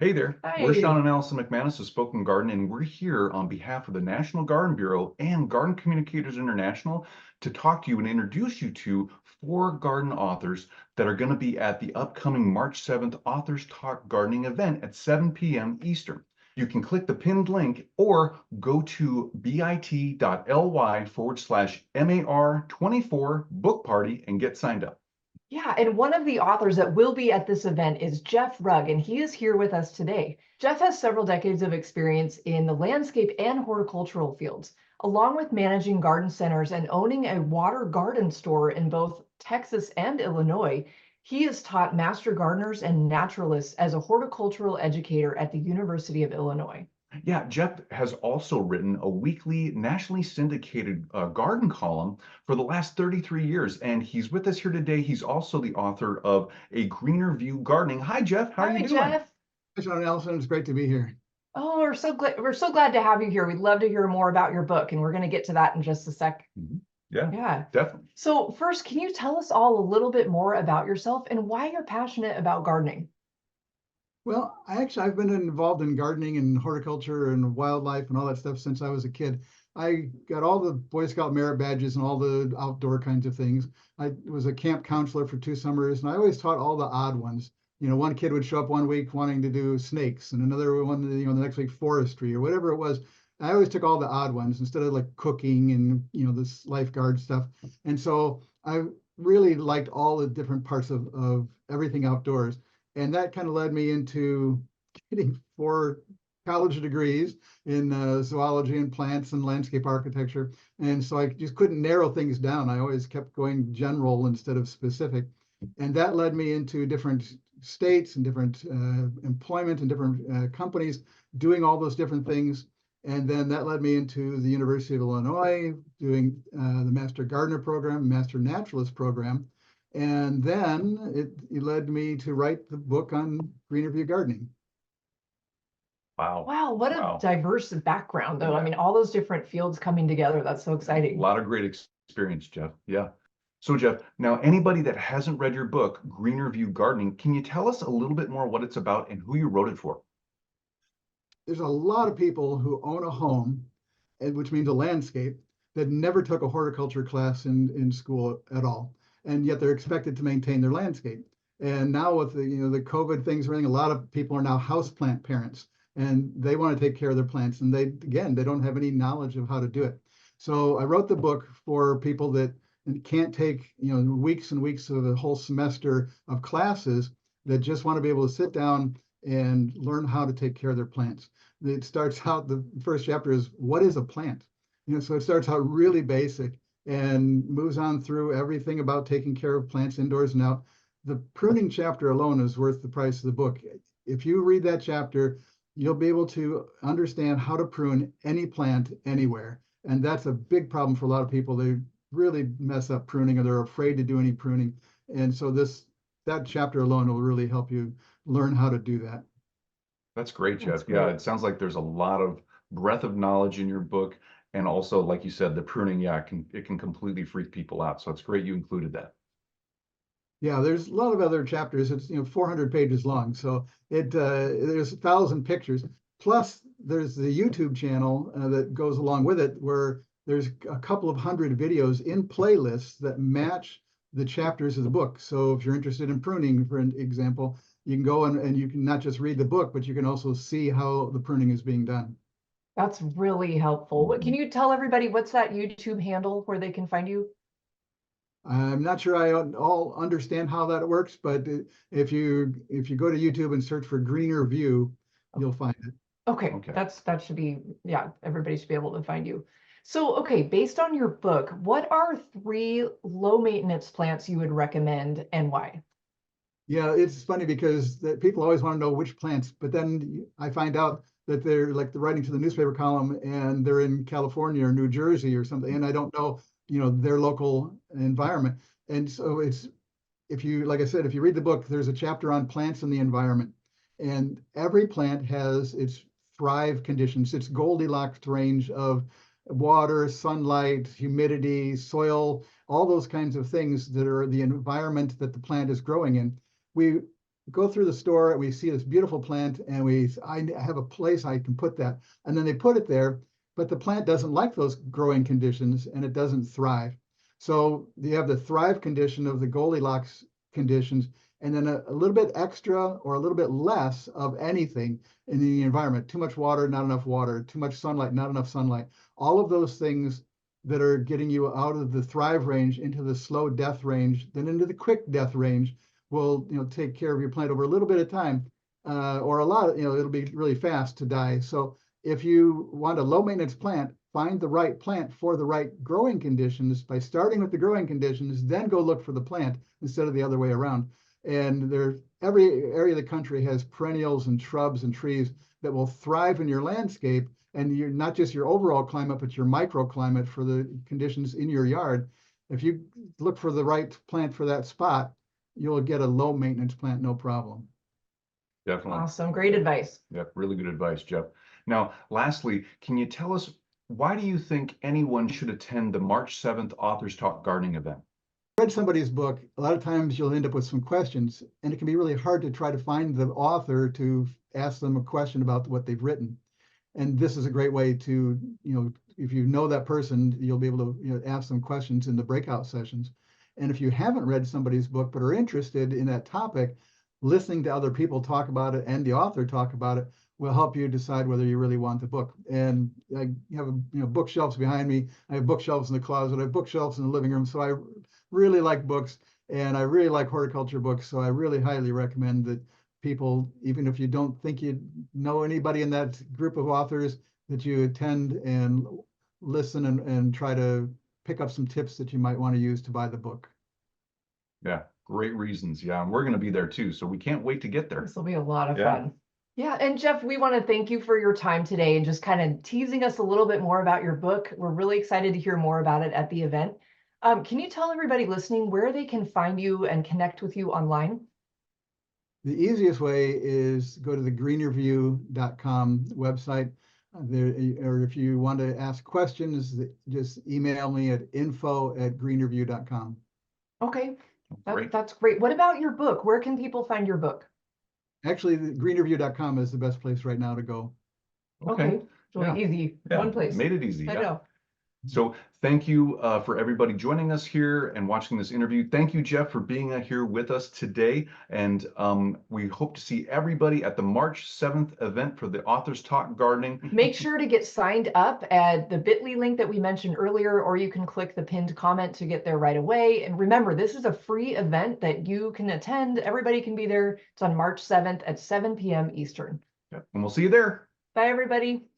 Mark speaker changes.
Speaker 1: Hey there, we're
Speaker 2: Hi.
Speaker 1: Sean and Allison McManus of Spoken Garden, and we're here on behalf of the National Garden Bureau and Garden Communicators International to talk to you and introduce you to four garden authors that are going to be at the upcoming March 7th Authors Talk Gardening event at 7 p.m. Eastern. You can click the pinned link or go to bit.ly/MAR24 book party and get signed up.
Speaker 2: Yeah, and one of the authors that will be at this event is Jeff Rugg, and he is here with us today. Jeff has several decades of experience in the landscape and horticultural fields, along with managing garden centers and owning a water garden store in both Texas and Illinois. He has taught master gardeners and naturalists as a horticultural educator at the University of Illinois.
Speaker 1: Yeah, Jeff has also written a weekly nationally syndicated garden column for the last 33 years, and he's with us here today. He's also the author of A Greener View Gardening. Hi, Jeff. How are
Speaker 2: Hi,
Speaker 1: you doing?
Speaker 2: Jeff.
Speaker 3: Hi, Sean and Allison. It's great to be here.
Speaker 2: Oh, we're so glad to have you here. We'd love to hear more about your book, and we're going to get to that in just a sec.
Speaker 1: Yeah,
Speaker 2: Yeah.
Speaker 1: definitely.
Speaker 2: So first, can you tell us all a little bit more about yourself and why you're passionate about gardening?
Speaker 3: Well, I've been involved in gardening and horticulture and wildlife and all that stuff since I was a kid. I got all the Boy Scout merit badges and all the outdoor kinds of things. I was a camp counselor for 2 summers, and I always taught all the odd ones. One kid would show up one week wanting to do snakes, and another one, the next week forestry or whatever it was. I always took all the odd ones instead of like cooking and this lifeguard stuff. And so I really liked all the different parts of everything outdoors. And that kind of led me into getting 4 college degrees in zoology and plants and landscape architecture. And so I just couldn't narrow things down. I always kept going general instead of specific. And that led me into different states and different employment and different companies doing all those different things. And then that led me into the University of Illinois doing the Master Gardener program, Master Naturalist program. And then it led me to write the book on Greener View gardening.
Speaker 1: Wow.
Speaker 2: Wow, what a
Speaker 1: Wow.
Speaker 2: diverse background, though. I
Speaker 1: Yeah.
Speaker 2: mean, all those different fields coming together. That's so
Speaker 1: A
Speaker 2: exciting.
Speaker 1: lot of great experience, Jeff. Yeah. So, Jeff, now anybody that hasn't read your book, Greener View Gardening, can you tell us a little bit more what it's about and who you wrote it for?
Speaker 3: There's a lot of people who own a home, which means a landscape, that never took a horticulture class in school at all. And yet they're expected to maintain their landscape. And now with the COVID things, everything, a lot of people are now houseplant parents, and they want to take care of their plants. And they don't have any knowledge of how to do it. So I wrote the book for people that can't take weeks and weeks of a whole semester of classes, that just want to be able to sit down and learn how to take care of their plants. It starts out, the first chapter is, what is a plant? So it starts out really basic and moves on through everything about taking care of plants indoors and out. The pruning chapter alone is worth the price of the book. If you read that chapter, you'll be able to understand how to prune any plant anywhere. And that's a big problem for a lot of people. They really mess up pruning, or they're afraid to do any pruning. And so that chapter alone will really help you learn how to do that.
Speaker 1: That's great,
Speaker 2: That's
Speaker 1: Jeff. Yeah,
Speaker 2: great.
Speaker 1: it sounds like there's a lot of breadth of knowledge in your book. And also, like you said, the pruning, yeah, it can completely freak people out. So it's great you included that.
Speaker 3: Yeah, there's a lot of other chapters. It's 400 pages long, so there's 1,000 pictures. Plus, there's the YouTube channel that goes along with it, where there's a couple of hundred videos in playlists that match the chapters of the book. So if you're interested in pruning, for an example, you can go and you can not just read the book, but you can also see how the pruning is being done.
Speaker 2: That's really helpful. Can you tell everybody what's that YouTube handle where they can find you?
Speaker 3: I'm not sure I all understand how that works, but if you go to YouTube and search for Greener View, you'll find it.
Speaker 2: Okay,
Speaker 1: Okay.
Speaker 2: that should be, yeah, everybody should be able to find you. So, okay, based on your book, what are 3 low maintenance plants you would recommend and why?
Speaker 3: Yeah, it's funny because people always want to know which plants, but then I find out that they're like writing to the newspaper column and they're in California or New Jersey or something, and I don't know, their local environment. And so like I said, if you read the book, there's a chapter on plants and the environment, and every plant has its thrive conditions, its Goldilocks range of water, sunlight, humidity, soil, all those kinds of things that are the environment that the plant is growing in. We go through the store and we see this beautiful plant and I have a place I can put that. And then they put it there, but the plant doesn't like those growing conditions and it doesn't thrive. So you have the thrive condition of the Goldilocks conditions, and then a little bit extra or a little bit less of anything in the environment. Too much water, not enough water, too much sunlight, not enough sunlight. All of those things that are getting you out of the thrive range into the slow death range, then into the quick death range will, take care of your plant over a little bit of time, or a lot, it'll be really fast to die. So if you want a low maintenance plant, find the right plant for the right growing conditions by starting with the growing conditions, then go look for the plant instead of the other way around. And every area of the country has perennials and shrubs and trees that will thrive in your landscape, and you're not just your overall climate, but your microclimate for the conditions in your yard. If you look for the right plant for that spot, you'll get a low maintenance plant, no problem.
Speaker 1: Definitely.
Speaker 2: Awesome. Great advice.
Speaker 1: Yep, really good advice, Jeff. Now, lastly, can you tell us, why do you think anyone should attend the March 7th Authors Talk Gardening event?
Speaker 3: Read somebody's book, a lot of times you'll end up with some questions, and it can be really hard to try to find the author to ask them a question about what they've written. And this is a great way to, if you know that person, you'll be able to, ask them questions in the breakout sessions. And if you haven't read somebody's book but are interested in that topic, listening to other people talk about it and the author talk about it will help you decide whether you really want the book. And I have, bookshelves behind me. I have bookshelves in the closet. I have bookshelves in the living room. So I really like books, and I really like horticulture books. So I really highly recommend that people, even if you don't think you know anybody in that group of authors, that you attend and listen and try to pick up some tips that you might want to use to buy the book.
Speaker 1: Yeah, great reasons. Yeah, and we're going to be there too, so we can't wait to get there.
Speaker 2: This will be a lot of
Speaker 1: Yeah.
Speaker 2: fun. Yeah, and Jeff, we want to thank you for your time today and just kind of teasing us a little bit more about your book. We're really excited to hear more about it at the event. Can you tell everybody listening where they can find you and connect with you online?
Speaker 3: The easiest way is go to the greenerview.com website. There, or if you want to ask questions, just email me at info@greenerview.com.
Speaker 2: Okay,
Speaker 1: Great.
Speaker 2: that's great. What about your book? Where can people find your book?
Speaker 3: Actually, the greenerview.com is the best place right now to go.
Speaker 2: Okay, really
Speaker 1: Yeah.
Speaker 2: easy.
Speaker 1: Yeah,
Speaker 2: One place.
Speaker 1: made it easy.
Speaker 2: I
Speaker 1: Yeah.
Speaker 2: know.
Speaker 1: So thank you for everybody joining us here and watching this interview. Thank you, Jeff, for being here with us today. And we hope to see everybody at the March 7th event for the Authors Talk Gardening.
Speaker 2: Make sure to get signed up at the bit.ly link that we mentioned earlier, or you can click the pinned comment to get there right away. And remember, this is a free event that you can attend. Everybody can be there. It's on March 7th at 7 p.m. Eastern.
Speaker 1: Yep. And we'll see you there.
Speaker 2: Bye, everybody.